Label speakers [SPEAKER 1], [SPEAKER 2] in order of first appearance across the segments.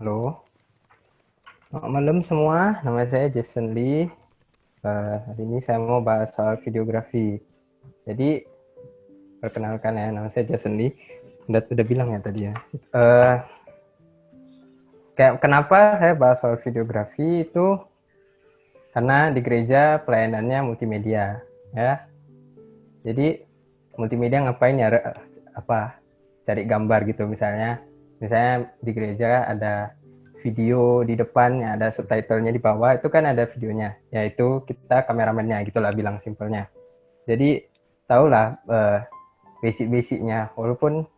[SPEAKER 1] Halo, selamat malam semua. Nama saya Jason Lee. Hari ini saya mau bahas soal videografi. Jadi, perkenalkan ya, nama saya Jason Lee. Udah bilang ya tadi ya. Kenapa saya bahas soal videografi itu karena di gereja pelayanannya multimedia, ya. Jadi multimedia ngapain ya? Cari gambar gitu misalnya. Misalnya di gereja ada video di depan, ya ada subtitlenya di bawah, itu kan ada videonya, yaitu kita kameramennya gitulah bilang simpelnya. Jadi tahulah basic-basicnya, walaupun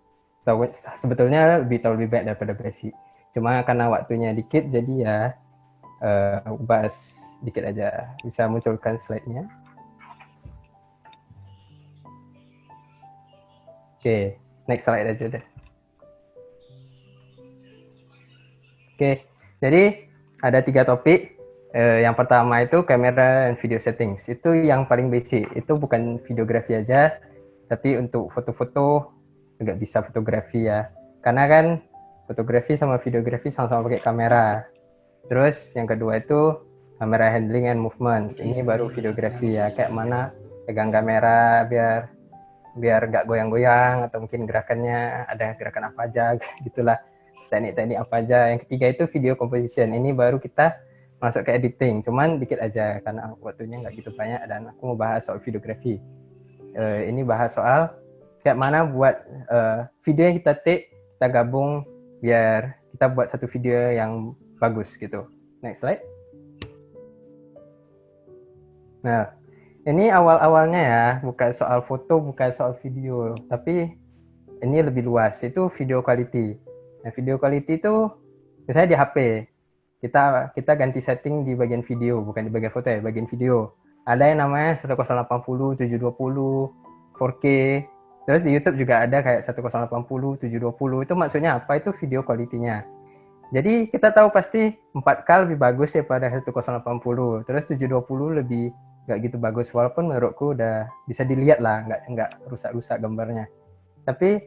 [SPEAKER 1] sebetulnya lebih baik daripada basic. Cuma karena waktunya dikit, jadi ya bahas dikit aja. Bisa munculkan slide-nya. Oke, next slide aja deh. Oke, jadi ada 3 topik. Yang pertama itu kamera dan video settings. Itu yang paling basic. Itu bukan videografi aja, tapi untuk foto-foto nggak bisa fotografi ya. Karena kan fotografi sama videografi sama-sama pakai kamera. Terus yang kedua itu kamera handling and movements. Ini baru videografi ya. Kayak mana pegang kamera biar nggak goyang-goyang, atau mungkin gerakannya ada gerakan apa aja gitulah, teknik-teknik apa aja. Yang ketiga itu video composition. Ini baru kita masuk ke editing, cuman dikit aja karena waktunya nggak gitu banyak, dan aku mau bahas soal videografi. Ini bahas soal kayak mana buat video yang kita take, kita gabung biar kita buat satu video yang bagus gitu. Next slide. Nah, ini awal-awalnya ya, bukan soal foto, bukan soal video, tapi ini lebih luas, itu video quality. Nah, video quality itu misalnya di HP, kita ganti setting di bagian video, bukan di bagian foto ya, bagian video. Ada yang namanya 1080, 720, 4K. Terus di YouTube juga ada kayak 1080, 720. Itu maksudnya apa? Itu video quality-nya. Jadi kita tahu pasti 4K lebih bagus daripada 1080. Terus 720 lebih nggak gitu bagus, walaupun menurutku udah bisa dilihat lah, nggak rusak-rusak gambarnya. Tapi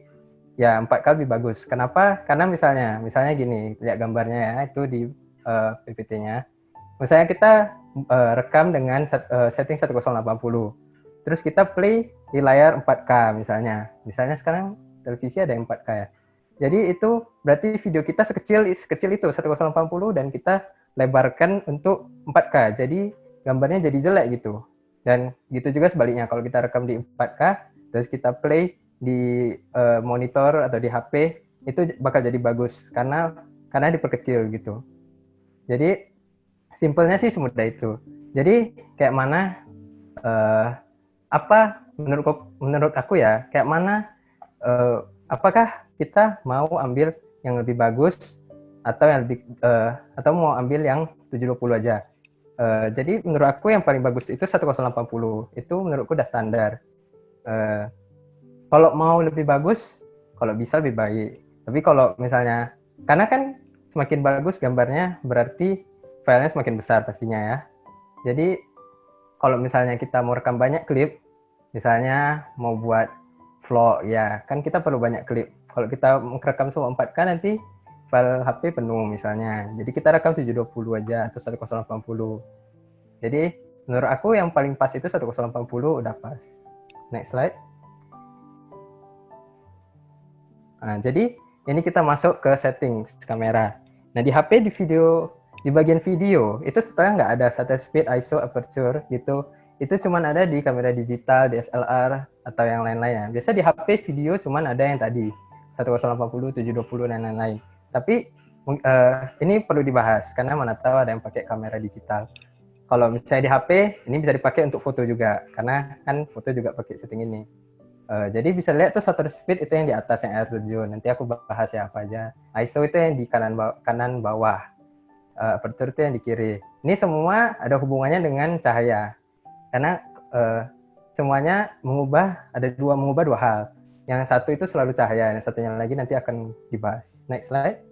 [SPEAKER 1] ya 4K lebih bagus. Kenapa? Karena misalnya gini, lihat gambarnya ya, itu di PPT-nya. Misalnya kita rekam dengan setting 1080. Terus kita play di layar 4K misalnya. Misalnya sekarang televisi ada yang 4K ya. Jadi itu berarti video kita sekecil itu 1080, dan kita lebarkan untuk 4K. Jadi gambarnya jadi jelek gitu. Dan gitu juga sebaliknya, kalau kita rekam di 4K terus kita play di monitor atau di HP, itu bakal jadi bagus karena diperkecil gitu. Jadi simpelnya sih semudah itu. Jadi kayak mana apa menurut aku ya, kayak mana apakah kita mau ambil yang lebih bagus atau yang lebih atau mau ambil yang 720 aja. Jadi menurut aku yang paling bagus itu 1080. Itu menurutku udah standar. Kalau mau lebih bagus, kalau bisa lebih baik. Tapi kalau misalnya, karena kan semakin bagus gambarnya, berarti filenya semakin besar pastinya ya. Jadi kalau misalnya kita mau rekam banyak klip, misalnya mau buat vlog ya, kan kita perlu banyak klip. Kalau kita merekam semua 4K, nanti file HP penuh misalnya. Jadi kita rekam 720 aja atau 1080. Jadi menurut aku yang paling pas itu 1080 udah pas. Next slide. Nah, jadi ini kita masuk ke settings kamera. Nah, di HP di bagian video itu sebenarnya nggak ada shutter speed, ISO, aperture gitu. Itu cuman ada di kamera digital, DSLR atau yang lain-lainnya. Biasa di HP video cuman ada yang tadi 1080, 720 dan lain-lain. Tapi ini perlu dibahas karena mana tahu ada yang pakai kamera digital. Kalau misalnya di HP, ini bisa dipakai untuk foto juga karena kan foto juga pakai setting ini. Jadi bisa lihat tuh shutter speed itu yang di atas, yang air terjun. Nanti aku bahas ya apa aja. ISO itu yang di kanan bawah. Aperture itu yang di kiri. Ini semua ada hubungannya dengan cahaya. Karena semuanya mengubah dua hal. Yang satu itu selalu cahaya, yang satunya lagi nanti akan dibahas. Next slide.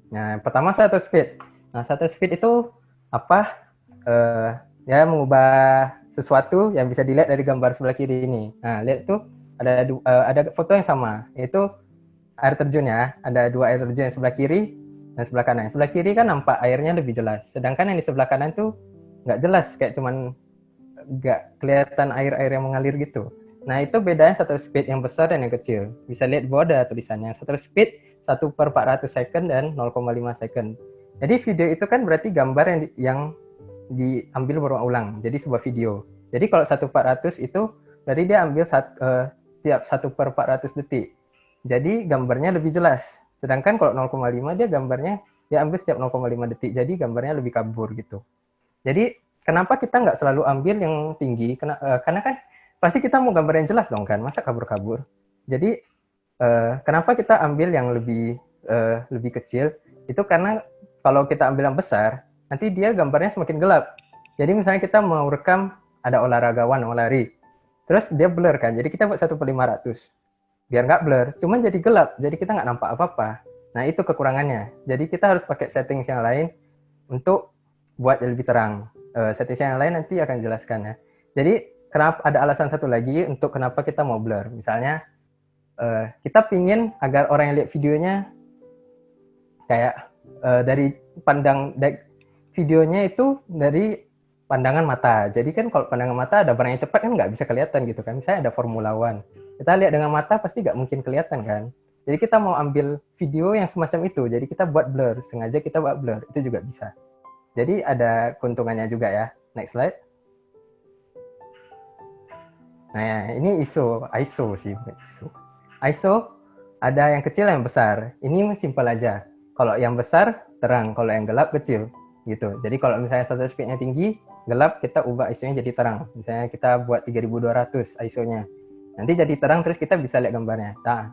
[SPEAKER 1] Nah, yang pertama shutter speed. Nah, shutter speed itu apa? Ya mengubah sesuatu yang bisa dilihat dari gambar sebelah kiri ini. Nah, lihat tuh ada foto yang sama, yaitu air terjun ya, ada 2 air terjun yang sebelah kiri dan sebelah kanan. Sebelah kiri kan nampak airnya lebih jelas, sedangkan yang di sebelah kanan tuh nggak jelas, kayak cuman nggak kelihatan air-air yang mengalir gitu. Nah itu bedanya shutter speed yang besar dan yang kecil. Bisa lihat di bawah ada tulisannya shutter speed 1/400 second dan 0,5 second. Jadi video itu kan berarti gambar yang diambil berulang-ulang, jadi sebuah video. Jadi kalau 1/400 itu berarti dia ambil tiap 1/400 detik. Jadi gambarnya lebih jelas. Sedangkan kalau 0,5 dia gambarnya dia ambil setiap 0,5 detik. Jadi gambarnya lebih kabur gitu. Jadi kenapa kita nggak selalu ambil yang tinggi? Karena kan pasti kita mau gambar yang jelas dong kan, masa kabur-kabur. Jadi kenapa kita ambil yang lebih kecil? Itu karena kalau kita ambil yang besar, nanti dia gambarnya semakin gelap. Jadi misalnya kita mau rekam ada olahragawan mau lari, terus dia blur kan, jadi kita buat 1/500. Biar nggak blur, cuman jadi gelap, jadi kita nggak nampak apa-apa. Nah itu kekurangannya. Jadi kita harus pakai settings yang lain untuk buat lebih terang. Settings yang lain nanti akan jelaskan ya. Jadi kenapa ada alasan satu lagi untuk kenapa kita mau blur. Misalnya kita pingin agar orang yang lihat videonya kayak dari videonya itu dari pandangan mata. Jadi kan kalau pandangan mata ada barang yang cepat kan nggak bisa kelihatan gitu kan. Misalnya ada Formula One. Kita lihat dengan mata pasti nggak mungkin kelihatan kan. Jadi kita mau ambil video yang semacam itu. Jadi kita buat blur. Sengaja kita buat blur. Itu juga bisa. Jadi ada keuntungannya juga ya. Next slide. Nah ini ISO sih. ISO ada yang kecil yang besar. Ini simpel aja. Kalau yang besar terang, kalau yang gelap kecil gitu. Jadi kalau misalnya shutter speed-nya tinggi, gelap kita ubah ISO-nya jadi terang. Misalnya kita buat 3200 ISO-nya. Nanti jadi terang terus kita bisa lihat gambarnya. Nah,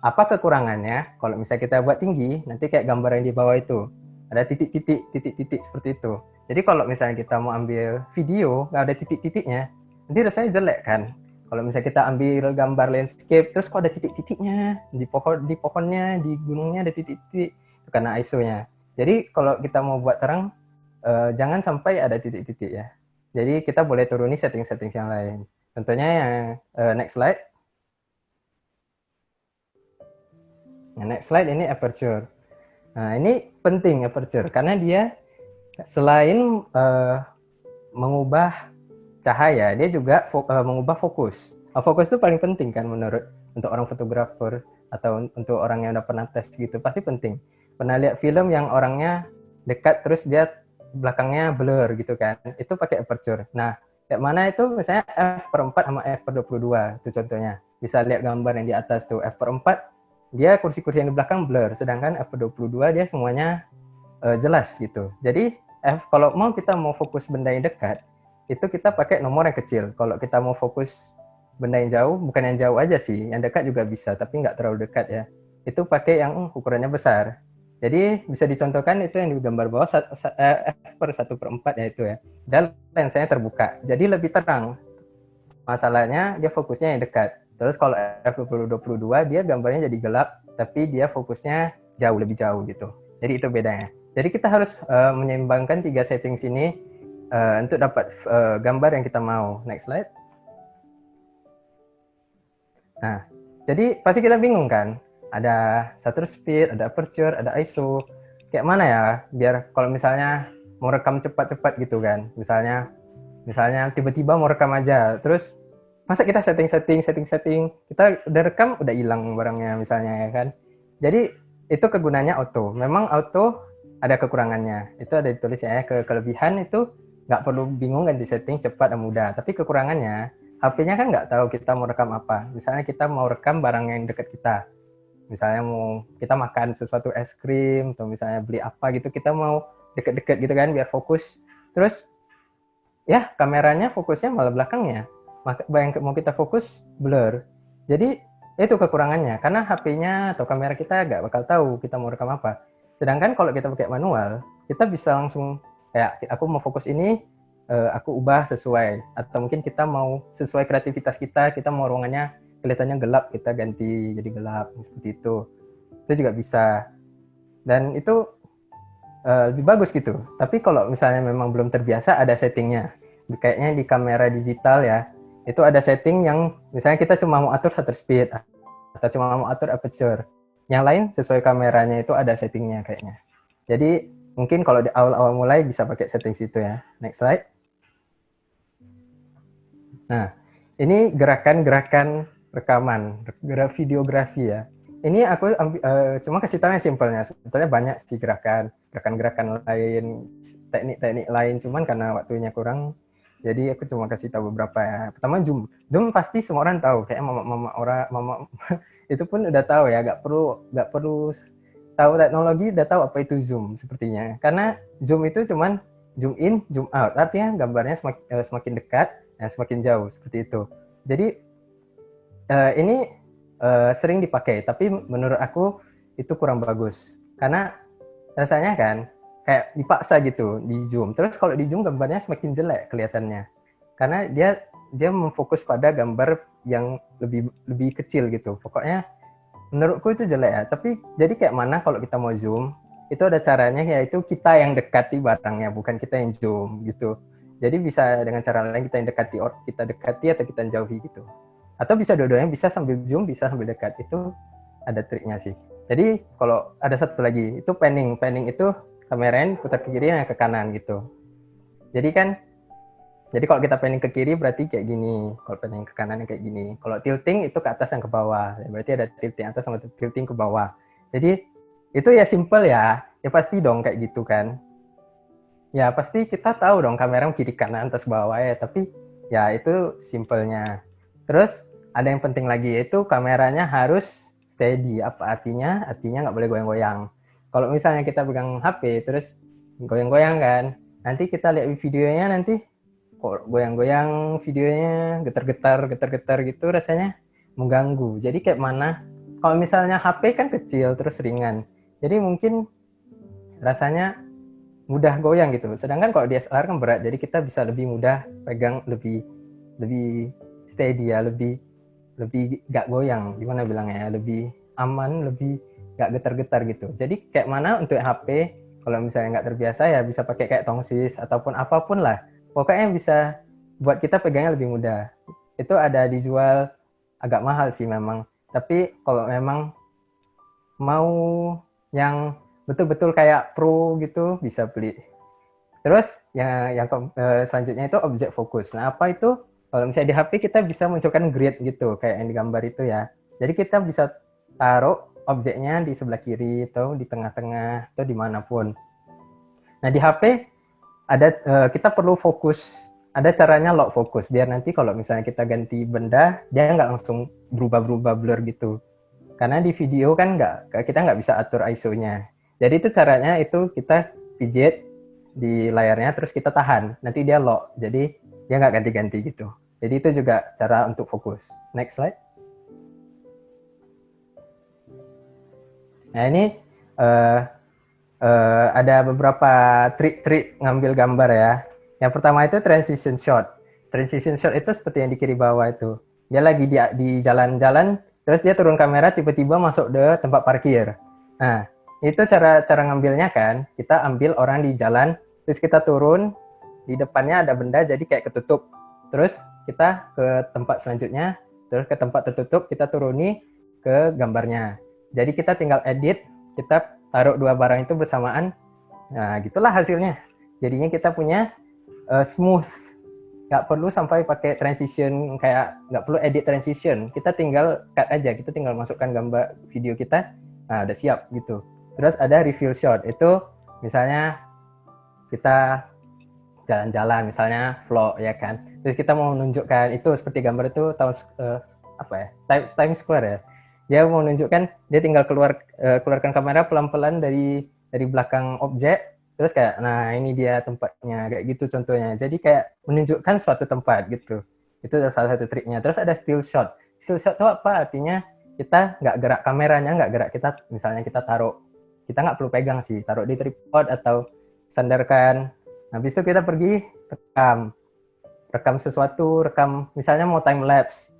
[SPEAKER 1] apa kekurangannya? Kalau misalnya kita buat tinggi, nanti kayak gambar yang di bawah itu. Ada titik-titik seperti itu. Jadi kalau misalnya kita mau ambil video, nggak ada titik-titiknya, nanti rasanya jelek kan. Kalau misalnya kita ambil gambar landscape, terus kok ada titik-titiknya, di pohonnya, di gunungnya ada titik-titik, itu karena ISO-nya. Jadi kalau kita mau buat terang, jangan sampai ada titik-titik ya. Jadi kita boleh turuni setting-setting yang lain. Contohnya yang next slide. Nah, next slide ini aperture. Nah ini penting aperture, karena dia selain mengubah cahaya, dia juga mengubah fokus. Fokus itu paling penting kan menurut untuk orang fotografer atau untuk orang yang udah pernah tes gitu, pasti penting. Pernah lihat film yang orangnya dekat terus dia belakangnya blur gitu kan, itu pakai aperture. Nah, kayak mana itu misalnya f/4 sama f/22 itu contohnya. Bisa lihat gambar yang di atas tuh f/4 dia kursi-kursi yang di belakang blur, sedangkan f/22 dia semuanya jelas gitu. Jadi kalau kita mau fokus benda yang dekat, itu kita pakai nomor yang kecil. Kalau kita mau fokus benda yang jauh, bukan yang jauh aja sih, yang dekat juga bisa, tapi nggak terlalu dekat ya. Itu pakai yang ukurannya besar. Jadi bisa dicontohkan itu yang di gambar bawah f/1/4 ya itu ya. Dan lensanya terbuka, jadi lebih terang. Masalahnya dia fokusnya yang dekat. Terus kalau f/22 dia gambarnya jadi gelap, tapi dia fokusnya lebih jauh gitu. Jadi itu bedanya. Jadi kita harus menyeimbangkan 3 settings ini untuk dapat gambar yang kita mau. Next slide. Nah, jadi pasti kita bingung kan? Ada shutter speed, ada aperture, ada ISO. Kayak mana ya? Biar kalau misalnya mau rekam cepat-cepat gitu kan. Misalnya tiba-tiba mau rekam aja, terus masa kita setting, kita udah rekam udah hilang barangnya misalnya ya kan. Jadi itu kegunaannya auto. Memang auto ada kekurangannya. Itu ada ditulis ya, kelebihan itu nggak perlu bingung ganti setting, cepat dan mudah. Tapi kekurangannya, HP-nya kan nggak tahu kita mau rekam apa. Misalnya kita mau rekam barang yang dekat kita. Misalnya mau kita makan sesuatu es krim, atau misalnya beli apa gitu, kita mau deket-deket gitu kan, biar fokus. Terus, ya kameranya fokusnya malah belakangnya. Bayang mau kita fokus, blur. Jadi, itu kekurangannya. Karena HP-nya atau kamera kita nggak bakal tahu kita mau rekam apa. Sedangkan kalau kita pakai manual, kita bisa langsung kayak aku mau fokus ini, aku ubah sesuai. Atau mungkin kita mau sesuai kreativitas kita mau ruangannya kelihatannya gelap, kita ganti jadi gelap seperti itu. Itu juga bisa. Dan itu lebih bagus gitu. Tapi kalau misalnya memang belum terbiasa, ada settingnya. Kayaknya di kamera digital ya, itu ada setting yang misalnya kita cuma mau atur shutter speed atau cuma mau atur aperture. Yang lain sesuai kameranya itu ada settingnya kayaknya. Jadi mungkin kalau di awal-awal mulai bisa pakai setting situ ya. Next slide. Nah, ini gerakan-gerakan rekaman, gerak videografi ya. Ini aku cuma kasih tahu yang simpelnya. Sebetulnya banyak sih gerakan-gerakan lain, teknik-teknik lain. Cuman karena waktunya kurang, jadi aku cuma kasih tahu beberapa ya. Pertama zoom. Zoom pasti semua orang tahu. Kayak mama itu pun udah tahu ya. Gak perlu tahu teknologi, udah tahu apa itu zoom sepertinya. Karena zoom itu cuman zoom in, zoom out. Artinya gambarnya semakin dekat, semakin jauh seperti itu. Jadi ini sering dipakai, tapi menurut aku itu kurang bagus karena rasanya kan kayak dipaksa gitu di zoom. Terus kalau di zoom gambarnya semakin jelek kelihatannya karena dia memfokus pada gambar yang lebih kecil gitu. Pokoknya menurutku itu jelek ya. Tapi jadi kayak mana kalau kita mau zoom itu ada caranya, yaitu kita yang dekati barangnya, bukan kita yang zoom gitu. Jadi bisa dengan cara lain kita yang dekati atau kita yang jauhi gitu. Atau bisa dua-duanya, bisa sambil zoom, bisa sambil dekat. Itu ada triknya sih. Jadi kalau ada satu lagi, itu panning. Panning itu kamerain putar ke kiri dan ke kanan gitu. Jadi kalau kita panning ke kiri berarti kayak gini. Kalau panning ke kanan kayak gini. Kalau tilting itu ke atas dan ke bawah. Berarti ada tilting atas sama tilting ke bawah. Jadi itu ya simple ya. Ya pasti dong kayak gitu kan. Ya pasti kita tahu dong kamera kiri kanan atas bawah ya. Tapi ya itu simpelnya. Terus ada yang penting lagi, yaitu kameranya harus steady. Apa artinya? Artinya nggak boleh goyang-goyang. Kalau misalnya kita pegang HP terus goyang-goyang kan, nanti kita lihat videonya nanti kok goyang-goyang videonya, getar-getar gitu rasanya mengganggu. Jadi kayak mana? Kalau misalnya HP kan kecil terus ringan, jadi mungkin rasanya mudah goyang gitu. Sedangkan kalau DSLR kan berat, jadi kita bisa lebih mudah pegang, lebih steady ya, lebih gak goyang, gimana bilangnya ya, lebih aman, lebih gak getar-getar gitu. Jadi kayak mana untuk HP, kalau misalnya nggak terbiasa ya bisa pakai kayak tongsis ataupun apapun lah. Pokoknya yang bisa buat kita pegangnya lebih mudah. Itu ada dijual, agak mahal sih memang. Tapi kalau memang mau yang betul-betul kayak pro gitu bisa beli. Terus yang selanjutnya itu objek fokus. Nah, apa itu? Kalau misalnya di HP kita bisa munculkan grid gitu kayak yang digambar itu ya. Jadi kita bisa taruh objeknya di sebelah kiri atau di tengah-tengah atau dimanapun. Nah, di HP ada kita perlu fokus. Ada caranya lock fokus biar nanti kalau misalnya kita ganti benda dia nggak langsung berubah-berubah blur gitu. Karena di video kan kita nggak bisa atur ISO-nya. Jadi itu caranya itu kita pijit di layarnya terus kita tahan. Nanti dia lock. Jadi dia nggak ganti-ganti gitu. Jadi itu juga cara untuk fokus. Next slide. Nah ini ada beberapa trik-trik ngambil gambar ya. Yang pertama itu transition shot. Transition shot itu seperti yang di kiri bawah itu. Dia lagi di jalan-jalan, terus dia turun kamera tiba-tiba masuk ke tempat parkir. Nah, itu cara ngambilnya kan. Kita ambil orang di jalan, terus kita turun, di depannya ada benda jadi kayak ketutup. Terus kita ke tempat selanjutnya, terus ke tempat tertutup, kita turuni ke gambarnya. Jadi kita tinggal edit, kita taruh dua barang itu bersamaan. Nah, gitulah hasilnya. Jadinya kita punya smooth. Nggak perlu sampai pakai transition, kayak nggak perlu edit transition. Kita tinggal cut aja, kita tinggal masukkan gambar video kita. Nah, udah siap gitu. Terus ada reveal shot. Itu misalnya kita jalan-jalan, misalnya vlog ya kan. Terus kita mau menunjukkan itu seperti gambar itu tahun apa ya? Times Square ya. Dia mau menunjukkan, dia tinggal keluarkan kamera pelan-pelan dari belakang objek, terus kayak nah ini dia tempatnya kayak gitu contohnya. Jadi kayak menunjukkan suatu tempat gitu. Itu salah satu triknya. Terus ada still shot. Still shot itu apa? Artinya kita nggak gerak kameranya, nggak gerak, kita misalnya kita taruh, kita nggak perlu pegang sih, taruh di tripod atau sandarkan. Habis itu kita pergi rekam sesuatu, misalnya mau time lapse.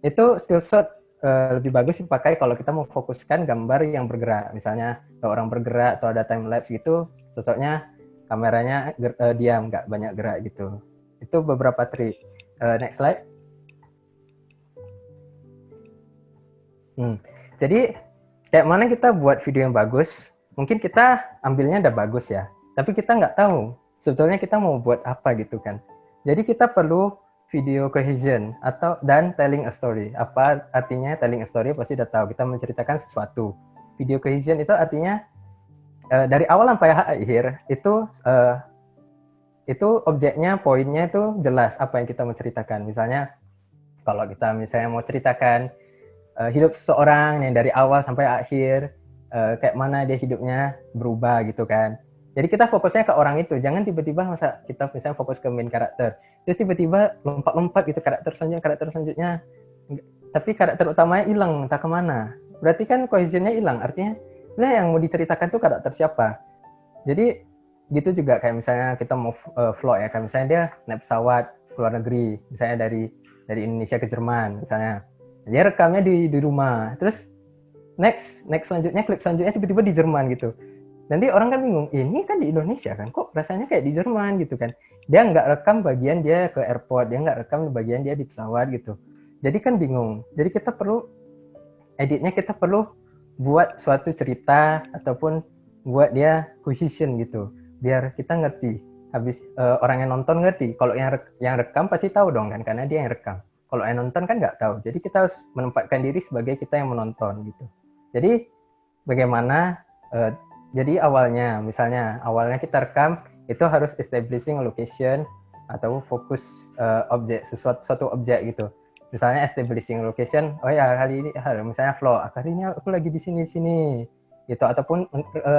[SPEAKER 1] Itu still shot lebih bagus dipakai kalau kita mau fokuskan gambar yang bergerak. Misalnya kalau orang bergerak atau ada time lapse gitu, cocoknya kameranya diam, nggak banyak gerak gitu. Itu beberapa trik. Next slide. Jadi kayak mana kita buat video yang bagus, mungkin kita ambilnya udah bagus ya, tapi kita nggak tahu sebetulnya kita mau buat apa gitu kan. Jadi kita perlu video cohesion dan telling a story. Apa artinya telling a story? Pasti udah tahu, kita menceritakan sesuatu. Video cohesion itu artinya dari awal sampai akhir itu objeknya, poinnya itu jelas apa yang kita mau ceritakan. Misalnya kalau kita misalnya mau ceritakan hidup seseorang yang dari awal sampai akhir, kayak mana dia hidupnya berubah gitu kan. Jadi kita fokusnya ke orang itu, jangan tiba-tiba masa kita misalnya fokus ke main karakter, terus tiba-tiba lompat-lompat gitu karakter selanjutnya, tapi karakter utamanya hilang, entah kemana. Berarti kan cohesionnya hilang, artinya lah yang mau diceritakan tuh karakter siapa. Jadi gitu juga kayak misalnya kita mau vlog ya, kayak misalnya dia naik pesawat ke luar negeri, misalnya dari Indonesia ke Jerman misalnya. Dia rekamnya di rumah, terus next selanjutnya, klip selanjutnya tiba-tiba di Jerman gitu. Nanti orang kan bingung, ini kan di Indonesia kan, kok rasanya kayak di Jerman gitu kan. Dia nggak rekam bagian dia ke airport, dia nggak rekam bagian dia di pesawat gitu. Jadi kan bingung. Jadi kita perlu editnya, kita perlu buat suatu cerita ataupun buat dia cohesion gitu, biar kita ngerti. Habis orang yang nonton ngerti. Kalau yang rekam pasti tahu dong kan, karena dia yang rekam. Kalau yang nonton kan nggak tahu. Jadi kita harus menempatkan diri sebagai kita yang menonton gitu. Jadi bagaimana jadi awalnya kita rekam itu harus establishing location atau fokus objek, suatu objek gitu. Misalnya establishing location, oh ya kali ini misalnya vlog, kali ini aku lagi di sini gitu, ataupun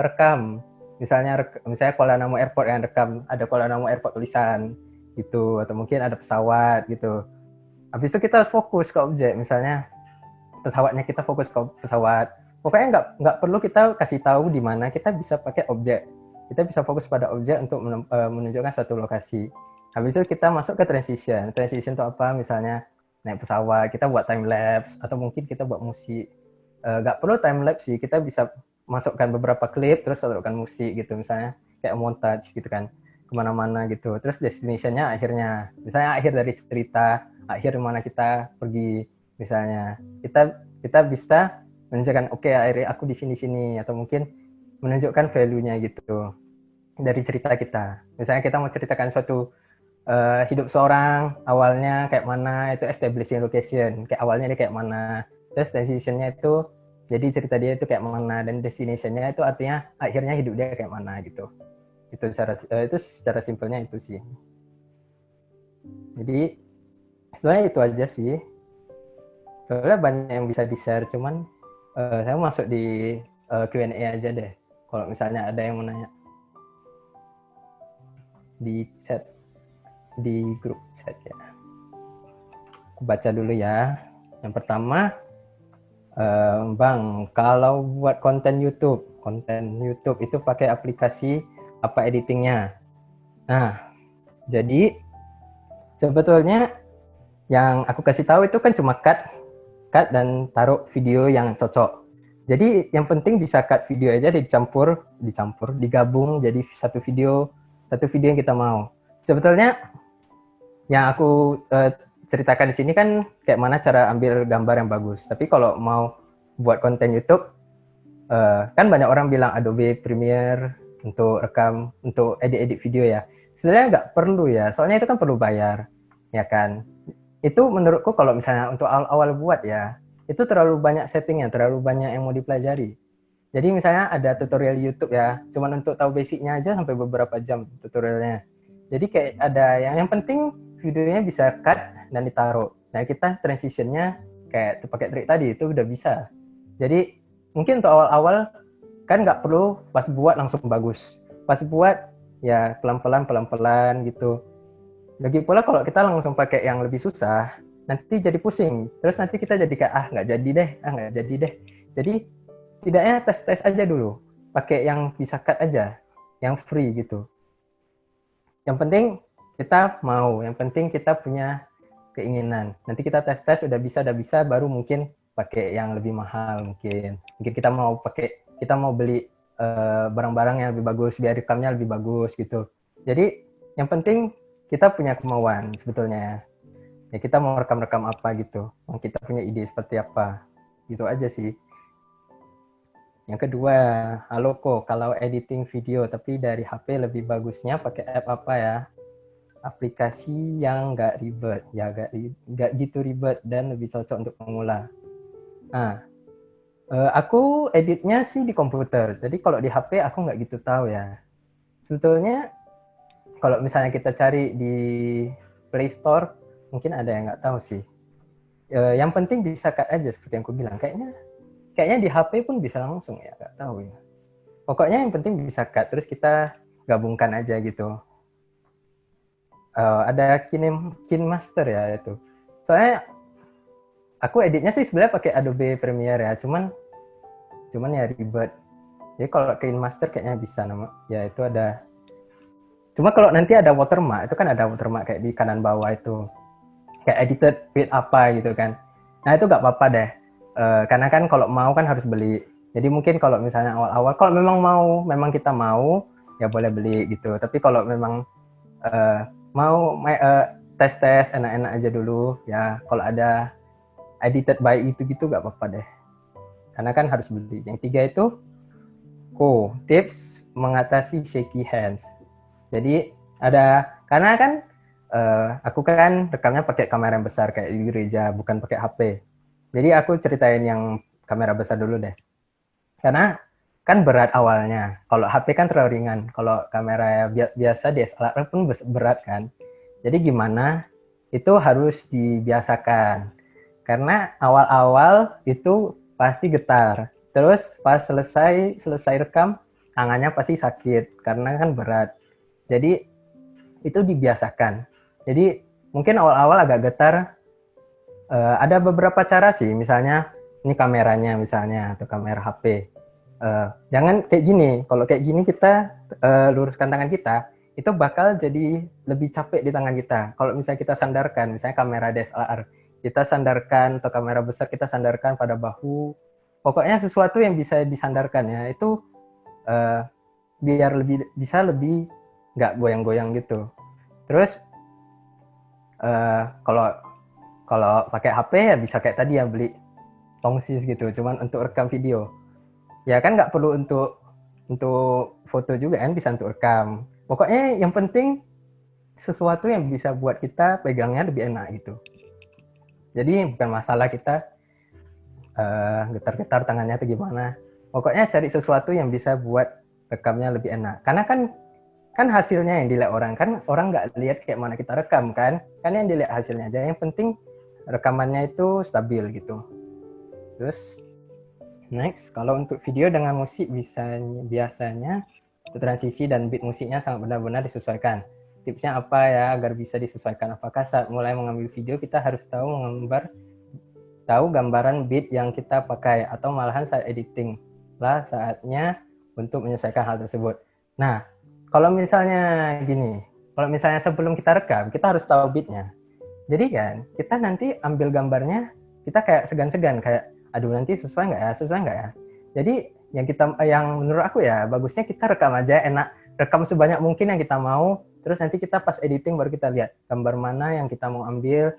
[SPEAKER 1] rekam. Misalnya Kuala Namu Airport yang rekam, ada Kuala Namu Airport tulisan gitu, atau mungkin ada pesawat gitu. Habis itu kita harus fokus ke objek, misalnya pesawatnya kita fokus ke pesawat. Pokoknya nggak perlu kita kasih tahu di mana, kita bisa pakai objek. Kita bisa fokus pada objek untuk menunjukkan suatu lokasi. Habis itu kita masuk ke transition. Transition itu apa? Misalnya naik pesawat, kita buat time lapse, atau mungkin kita buat musik. Nggak perlu time lapse sih, kita bisa masukkan beberapa klip, terus masukkan musik gitu, misalnya kayak montage gitu kan, kemana-mana gitu. Terus destination-nya akhirnya, misalnya akhir dari cerita, akhir mana kita pergi, misalnya kita bisa menunjukkan oke, akhirnya aku di sini, atau mungkin menunjukkan value-nya gitu dari cerita kita. Misalnya kita mau ceritakan suatu hidup seorang awalnya kayak mana, itu establishing location, kayak awalnya dia kayak mana, terus transition-nya itu jadi cerita dia itu kayak mana, dan destination-nya itu artinya akhirnya hidup dia kayak mana gitu. Itu secara simpelnya itu sih. Jadi sebenarnya itu aja sih. Soalnya banyak yang bisa di-share, cuman saya masuk di Q&A aja deh. Kalau misalnya ada yang mau nanya di chat, di grup chat ya. Aku baca dulu ya. Yang pertama, Bang, kalau buat konten YouTube itu pakai aplikasi apa editingnya? Nah, jadi sebetulnya yang aku kasih tahu itu kan cuma cut dan taruh video yang cocok. Jadi yang penting bisa cut video aja, digabung jadi satu video yang kita mau. Sebetulnya yang aku ceritakan di sini kan kayak mana cara ambil gambar yang bagus. Tapi kalau mau buat konten YouTube, kan banyak orang bilang Adobe Premiere untuk rekam, untuk edit video ya. Sebenarnya nggak perlu ya, soalnya itu kan perlu bayar, ya kan. Itu menurutku kalau misalnya untuk awal buat ya, itu terlalu banyak settingnya, terlalu banyak yang mau dipelajari. Jadi misalnya ada tutorial YouTube ya, cuman untuk tahu basicnya aja sampai beberapa jam tutorialnya. Jadi kayak ada yang penting videonya bisa cut dan ditaruh. Nah kita transitionnya kayak pakai trik tadi itu udah bisa. Jadi mungkin untuk awal-awal kan nggak perlu pas buat langsung bagus. Pas buat ya pelan-pelan gitu. Lagi pula kalau kita langsung pakai yang lebih susah, nanti jadi pusing. Terus nanti kita jadi kayak nggak jadi deh. Jadi tidaknya tes aja dulu. Pakai yang bisa cut aja, yang free gitu. Yang penting kita mau, yang penting kita punya keinginan. Nanti kita tes udah bisa, baru mungkin pakai yang lebih mahal mungkin kita mau beli barang-barang yang lebih bagus biar rekamnya lebih bagus gitu. Jadi yang penting kita punya kemauan sebetulnya ya, kita mau rekam apa gitu, kita punya ide seperti apa gitu aja sih. Yang kedua, halo kok, kalau editing video tapi dari HP lebih bagusnya pakai app apa ya? Aplikasi yang nggak ribet, ya nggak gitu ribet dan lebih cocok untuk pemula. Nah, aku editnya sih di komputer, jadi kalau di HP aku nggak gitu tahu ya. Sebetulnya kalau misalnya kita cari di Play Store, mungkin ada yang nggak tahu sih. Yang penting bisa cut aja seperti yang aku bilang. Kayaknya di HP pun bisa langsung ya, nggak tahu ya. Pokoknya yang penting bisa cut, terus kita gabungkan aja gitu. Ada KineMaster ya itu. Soalnya aku editnya sih sebenarnya pakai Adobe Premiere ya, cuman ya ribet. Jadi kalau KineMaster kayaknya bisa ya itu ada. Cuma kalau nanti ada watermark, itu kan ada watermark kayak di kanan bawah itu. Kayak edited with apa gitu kan. Nah itu nggak apa-apa deh. Karena kan kalau mau kan harus beli. Jadi mungkin kalau misalnya awal-awal, kalau memang kita mau, ya boleh beli gitu. Tapi kalau memang mau tes enak-enak aja dulu, ya kalau ada edited by itu gitu nggak apa-apa deh. Karena kan harus beli. Yang tiga itu, tips mengatasi shaky hands. Jadi karena kan aku kan rekamnya pakai kamera yang besar kayak di gereja, bukan pakai HP. Jadi aku ceritain yang kamera besar dulu deh. Karena kan berat awalnya. Kalau HP kan terlalu ringan. Kalau kamera biasa DSLR pun berat kan. Jadi gimana? Itu harus dibiasakan. Karena awal-awal itu pasti getar. Terus pas selesai rekam, tangannya pasti sakit karena kan berat. Jadi itu dibiasakan. Jadi mungkin awal-awal agak getar. Ada beberapa cara sih, misalnya ini kameranya misalnya atau kamera HP. Jangan kayak gini. Kalau kayak gini kita luruskan tangan kita, itu bakal jadi lebih capek di tangan kita. Kalau misalnya kita sandarkan, misalnya kamera DSLR, kita sandarkan atau kamera besar kita sandarkan pada bahu. Pokoknya sesuatu yang bisa disandarkan ya, itu biar bisa lebih nggak goyang-goyang gitu. Terus kalau pakai HP ya bisa kayak tadi ya, beli tongsis gitu, cuman untuk rekam video. Ya kan nggak perlu untuk foto juga kan, bisa untuk rekam. Pokoknya yang penting sesuatu yang bisa buat kita pegangnya lebih enak gitu. Jadi bukan masalah kita getar-getar tangannya atau gimana. Pokoknya cari sesuatu yang bisa buat rekamnya lebih enak. Karena kan hasilnya yang dilihat orang, kan orang nggak lihat kayak mana kita rekam kan yang dilihat hasilnya aja. Yang penting rekamannya itu stabil gitu. Terus next, kalau untuk video dengan musik biasanya transisi dan beat musiknya sangat benar-benar disesuaikan. Tipsnya apa ya agar bisa disesuaikan? Apakah saat mulai mengambil video kita harus tahu gambaran beat yang kita pakai, atau malahan saat editing lah saatnya untuk menyesuaikan hal tersebut? Nah, kalau misalnya gini, kalau misalnya sebelum kita rekam, kita harus tahu beatnya. Jadi kan, kita nanti ambil gambarnya, kita kayak segan-segan, kayak, aduh nanti sesuai nggak ya? Jadi yang menurut aku ya, bagusnya kita rekam aja, enak, rekam sebanyak mungkin yang kita mau, terus nanti kita pas editing baru kita lihat gambar mana yang kita mau ambil,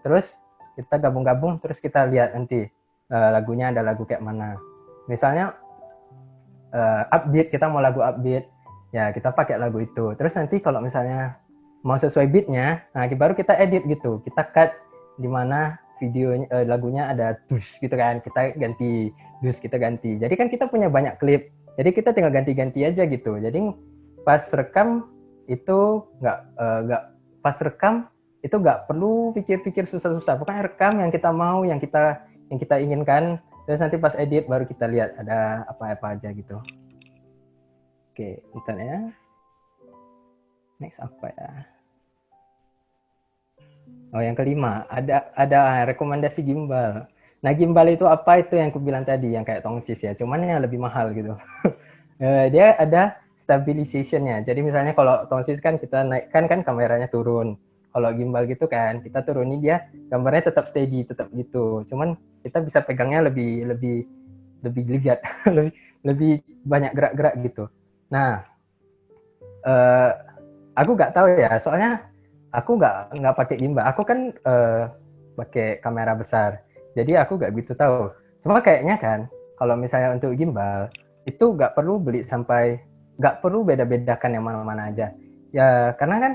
[SPEAKER 1] terus kita gabung-gabung, terus kita lihat nanti lagunya ada lagu kayak mana. Misalnya upbeat, kita mau lagu upbeat, ya kita pakai lagu itu. Terus nanti kalau misalnya mau sesuai beatnya, nah baru kita edit gitu, kita cut di mana videonya lagunya ada dus gitu kan, kita ganti dus, kita ganti. Jadi kan kita punya banyak klip, jadi kita tinggal ganti-ganti aja gitu. Jadi pas rekam itu nggak perlu pikir-pikir susah-susah. Pokoknya rekam yang kita mau, yang kita inginkan. Terus nanti pas edit baru kita lihat ada apa-apa aja gitu. Oke, bentar ya. Next apa ya? Oh, yang kelima, ada rekomendasi gimbal. Nah, gimbal itu apa? Itu yang aku bilang tadi, yang kayak tongsis ya, cuman yang lebih mahal gitu. Dia ada stabilization-nya. Jadi misalnya kalau tongsis kan kita naikkan kan kameranya turun. Kalau gimbal gitu kan, kita turunin dia gambarnya tetap steady, tetap gitu. Cuman kita bisa pegangnya lebih ligat, lebih banyak gerak-gerak gitu. Nah, aku nggak tahu ya, soalnya aku nggak pakai gimbal. Aku kan pakai kamera besar, jadi aku nggak gitu tahu. Cuma kayaknya kan kalau misalnya untuk gimbal itu nggak perlu beli sampai, nggak perlu beda-bedakan yang mana-mana aja ya, karena kan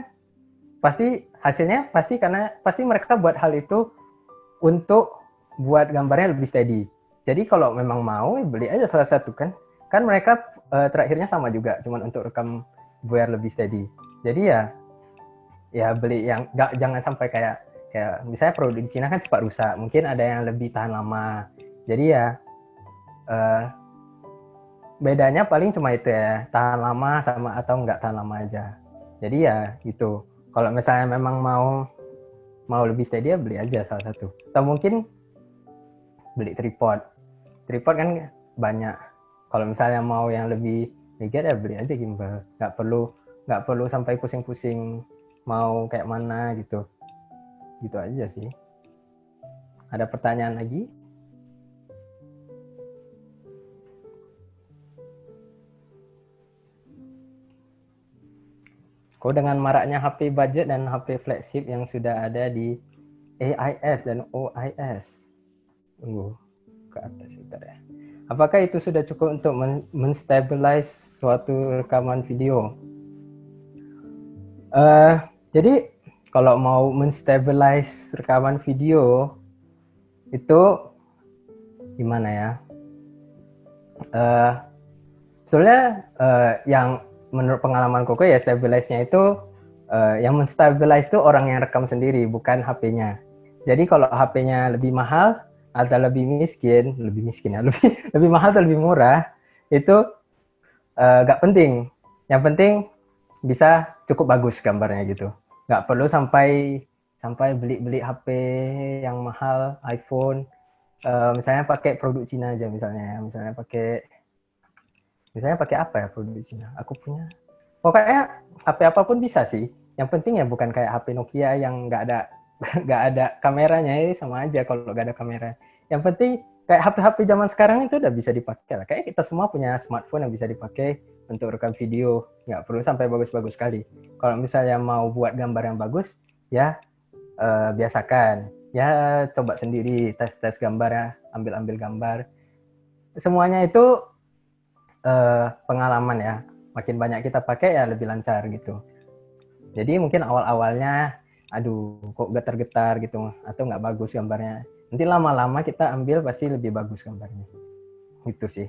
[SPEAKER 1] pasti hasilnya karena pasti mereka buat hal itu untuk buat gambarnya lebih steady. Jadi kalau memang mau beli aja salah satu kan mereka terakhirnya sama juga, cuman untuk rekam biar lebih steady. Jadi ya beli yang nggak, jangan sampai kayak misalnya produk di Cina kan cepat rusak, mungkin ada yang lebih tahan lama. Jadi ya uh, bedanya paling cuma itu ya, tahan lama sama atau nggak tahan lama aja. Jadi ya gitu. Kalau misalnya memang mau lebih steady ya beli aja salah satu. Atau mungkin beli tripod. Tripod kan banyak. Kalau misalnya mau yang lebih legit ya beli aja gimbal. Nggak perlu sampai pusing-pusing mau kayak mana gitu. Gitu aja sih. Ada pertanyaan lagi? Kok dengan maraknya HP budget dan HP flagship yang sudah ada di AIS dan OIS. Tunggu ke atas bentar ya. Apakah itu sudah cukup untuk menstabilize suatu rekaman video? Jadi kalau mau menstabilize rekaman video itu gimana ya? Sebenarnya yang menurut pengalaman Koko ya stabilize-nya itu yang menstabilize itu orang yang rekam sendiri, bukan HP-nya. Jadi kalau HP-nya lebih mahal atau lebih miskin ya, lebih mahal atau lebih murah itu nggak penting. Yang penting bisa cukup bagus gambarnya gitu. Nggak perlu sampai beli HP yang mahal, iPhone. Misalnya pakai produk Cina aja misalnya pakai apa ya produk Cina? Aku punya. Pokoknya HP apapun bisa sih. Yang penting ya bukan kayak HP Nokia yang nggak ada nggak ada kameranya, ya sama aja kalau nggak ada kamera. Yang penting kayak HP-HP zaman sekarang itu udah bisa dipakai lah. Kayak kita semua punya smartphone yang bisa dipakai untuk rekam video. Nggak perlu sampai bagus-bagus sekali. Kalau misalnya mau buat gambar yang bagus, ya biasakan. Ya coba sendiri, tes-tes gambar ya, ambil-ambil gambar. Semuanya itu pengalaman ya. Makin banyak kita pakai ya lebih lancar gitu. Jadi mungkin awal-awalnya aduh kok getar-getar gitu atau nggak bagus gambarnya. Nanti lama-lama kita ambil pasti lebih bagus gambarnya. Gitu sih.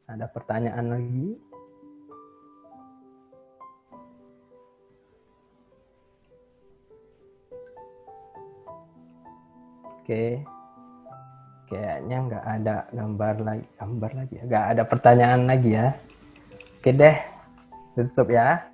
[SPEAKER 1] Ada pertanyaan lagi? Oke. Kayaknya nggak ada gambar lagi. Nggak ada pertanyaan lagi ya. Oke deh. Tutup ya.